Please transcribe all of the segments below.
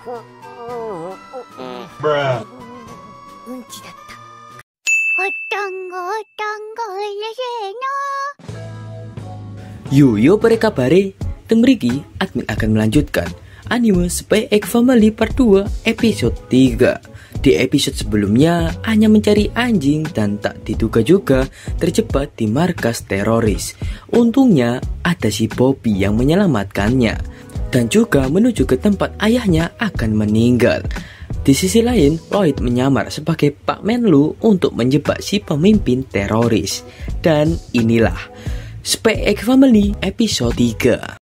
Bruh. Yo mereka bare, teng mriki admin akan melanjutkan anime Spy X Family Part 2 episode 3. Di episode sebelumnya Anya mencari anjing dan tak diduga juga terjebak di markas teroris. Untungnya ada si Bobby yang menyelamatkannya dan juga menuju ke tempat ayahnya akan meninggal. Di sisi lain, Lloyd menyamar sebagai Pak Menlu untuk menjebak si pemimpin teroris. Dan inilah Spy X Family episode 3.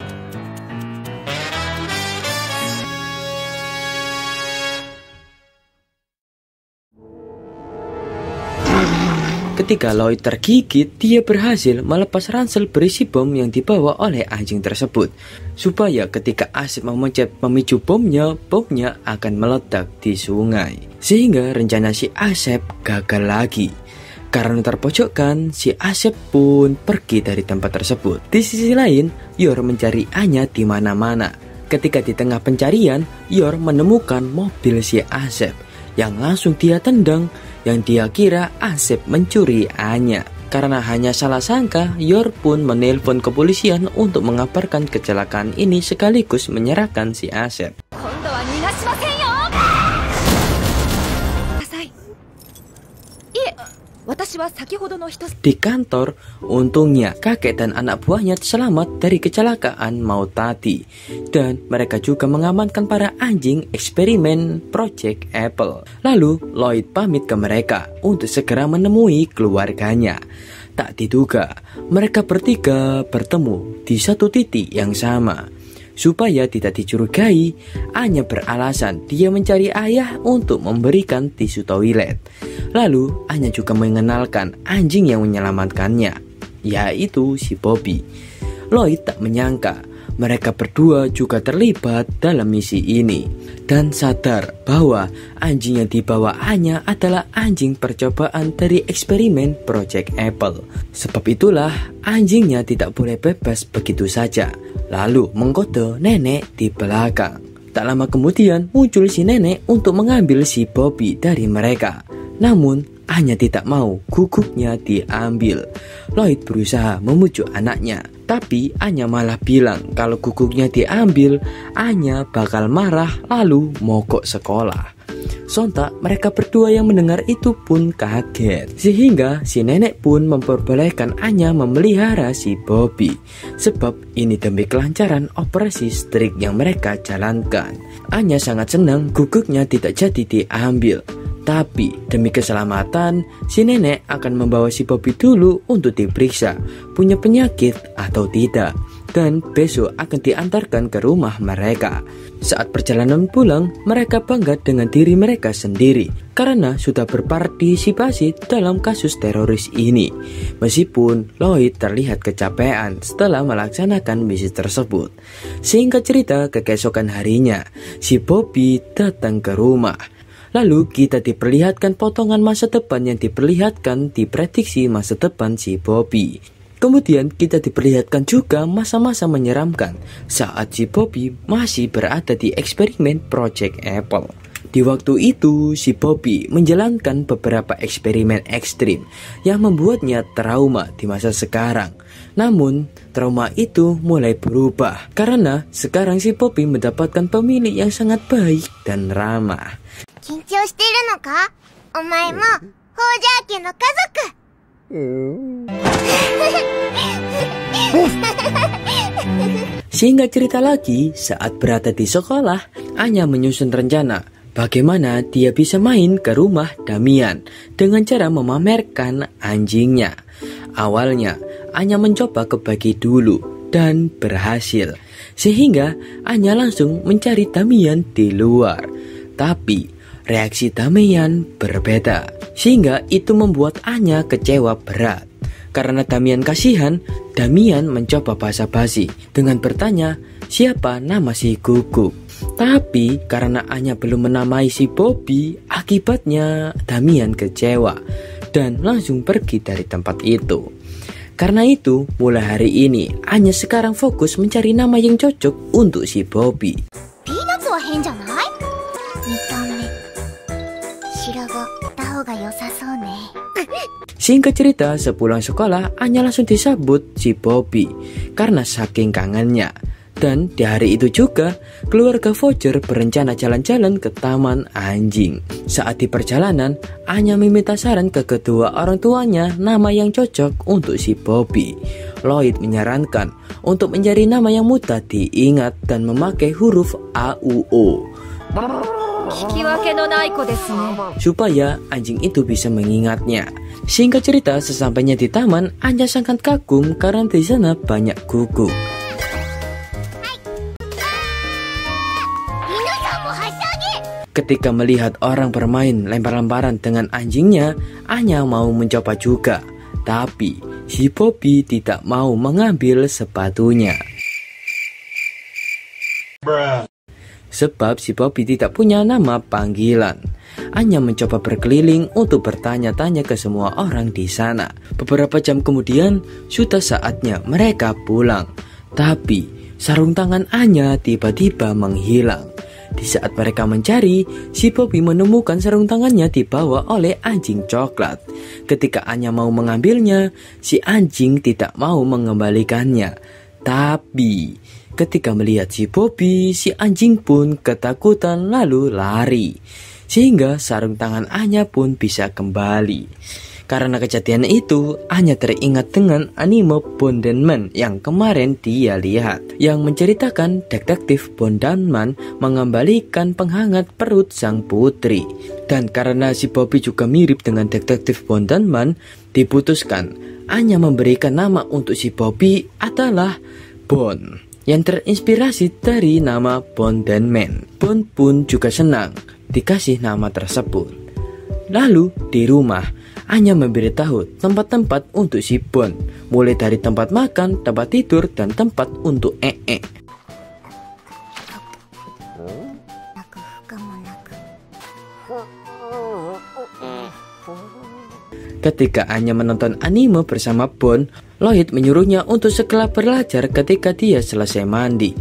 Ketika Lloyd tergigit, dia berhasil melepas ransel berisi bom yang dibawa oleh anjing tersebut, supaya ketika Asep memencet pemicu bomnya akan meledak di sungai. Sehingga rencana si Asep gagal lagi. Karena terpojokkan, si Asep pun pergi dari tempat tersebut. Di sisi lain, Yor mencari Anya di mana-mana. Ketika di tengah pencarian, Yor menemukan mobil si Asep yang langsung dia tendang, yang dia kira Asep mencuri Anya. Karena hanya salah sangka, Yor pun menelpon kepolisian untuk mengabarkan kecelakaan ini sekaligus menyerahkan si Asep. Di kantor, untungnya kakek dan anak buahnya selamat dari kecelakaan maut tadi. Dan mereka juga mengamankan para anjing eksperimen Project Apple. Lalu Lloyd pamit ke mereka untuk segera menemui keluarganya. Tak diduga, mereka bertiga bertemu di satu titik yang sama. Supaya tidak dicurigai, Anya beralasan dia mencari ayah untuk memberikan tisu toilet. Lalu Anya juga mengenalkan anjing yang menyelamatkannya, yaitu si Bobby. Lloyd tak menyangka mereka berdua juga terlibat dalam misi ini dan sadar bahwa anjing yang dibawa Anya adalah anjing percobaan dari eksperimen Project Apple. Sebab itulah anjingnya tidak boleh bebas begitu saja. Lalu menggoda nenek di belakang. Tak lama kemudian muncul si nenek untuk mengambil si Bobby dari mereka. Namun Anya tidak mau guguknya diambil. Lloyd berusaha memujuk anaknya, tapi Anya malah bilang kalau guguknya diambil, Anya bakal marah lalu mogok sekolah. Sontak mereka berdua yang mendengar itu pun kaget. Sehingga si nenek pun memperbolehkan Anya memelihara si Bobby. Sebab ini demi kelancaran operasi strik yang mereka jalankan. Anya sangat senang guguknya tidak jadi diambil. Tapi demi keselamatan, si nenek akan membawa si Bobby dulu untuk diperiksa punya penyakit atau tidak. Dan besok akan diantarkan ke rumah mereka. Saat perjalanan pulang, mereka bangga dengan diri mereka sendiri karena sudah berpartisipasi dalam kasus teroris ini. Meskipun Lloyd terlihat kecapean setelah melaksanakan misi tersebut. Singkat cerita, keesokan harinya, si Bobby datang ke rumah. Lalu kita diperlihatkan potongan masa depan yang diperlihatkan di prediksi masa depan si Bobby. Kemudian kita diperlihatkan juga masa-masa menyeramkan saat si Bobby masih berada di eksperimen Project Apple. Di waktu itu, si Bobby menjalankan beberapa eksperimen ekstrim yang membuatnya trauma di masa sekarang. Namun, trauma itu mulai berubah karena sekarang si Bobby mendapatkan pemilik yang sangat baik dan ramah. Sehingga cerita lagi, saat berada di sekolah, Anya menyusun rencana bagaimana dia bisa main ke rumah Damian dengan cara memamerkan anjingnya. Awalnya, Anya mencoba kebagi dulu dan berhasil. Sehingga Anya langsung mencari Damian di luar. Tapi reaksi Damian berbeda. Sehingga itu membuat Anya kecewa berat. Karena Damian kasihan, Damian mencoba basa-basi dengan bertanya siapa nama si Guguk. Tapi karena Anya belum menamai si Bobby, akibatnya Damian kecewa dan langsung pergi dari tempat itu. Karena itu, mulai hari ini Anya sekarang fokus mencari nama yang cocok untuk si Bobby. Singkat cerita, sepulang sekolah, Anya langsung disambut si Bobby karena saking kangennya. Dan di hari itu juga, keluarga Voucher berencana jalan-jalan ke taman anjing. Saat di perjalanan, Anya meminta saran ke kedua orang tuanya nama yang cocok untuk si Bobby. Lloyd menyarankan untuk mencari nama yang mudah diingat dan memakai huruf AUO. Supaya anjing itu bisa mengingatnya. Singkat cerita, sesampainya di taman, Anya sangat kagum karena di sana banyak guguk. Ketika melihat orang bermain lempar-lemparan dengan anjingnya, Anya mau mencoba juga. Tapi si Bobby tidak mau mengambil sepatunya. Sebab si Bobby tidak punya nama panggilan. Anya mencoba berkeliling untuk bertanya-tanya ke semua orang di sana. Beberapa jam kemudian, sudah saatnya mereka pulang. Tapi sarung tangan Anya tiba-tiba menghilang. Di saat mereka mencari, si Bobby menemukan sarung tangannya dibawa oleh anjing coklat. Ketika Anya mau mengambilnya, si anjing tidak mau mengembalikannya. Tapi ketika melihat si Bobby, si anjing pun ketakutan lalu lari. Sehingga sarung tangan Anya pun bisa kembali. Karena kejadian itu, Anya teringat dengan anime Bondenman yang kemarin dia lihat, yang menceritakan detektif Bondenman mengembalikan penghangat perut sang putri. Dan karena si Bobby juga mirip dengan detektif Bondenman, diputuskan Anya memberikan nama untuk si Bobby adalah Bon, yang terinspirasi dari nama Bondenman. Bon pun juga senang dikasih nama tersebut. Lalu di rumah, Anya memberitahu tempat-tempat untuk si Bon, mulai dari tempat makan, tempat tidur, dan tempat untuk ee. Ketika Anya menonton anime bersama Bon, Lloyd menyuruhnya untuk segera belajar ketika dia selesai mandi.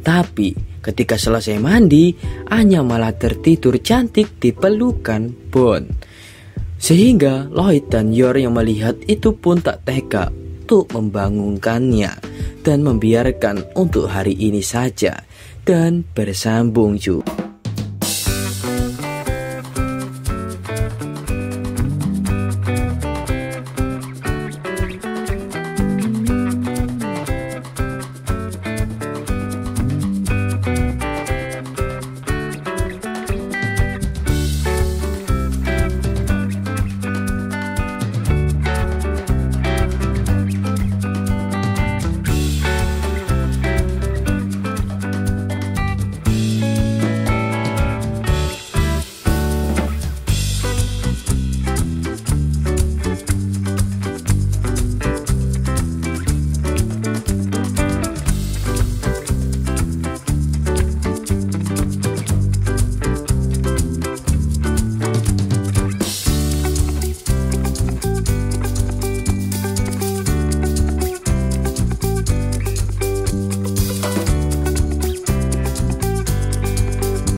Tapi ketika selesai mandi, Anya malah tertidur cantik di pelukan Bon. Sehingga Lloyd dan Yor yang melihat itu pun tak tega untuk membangunkannya dan membiarkan untuk hari ini saja dan bersambung juga.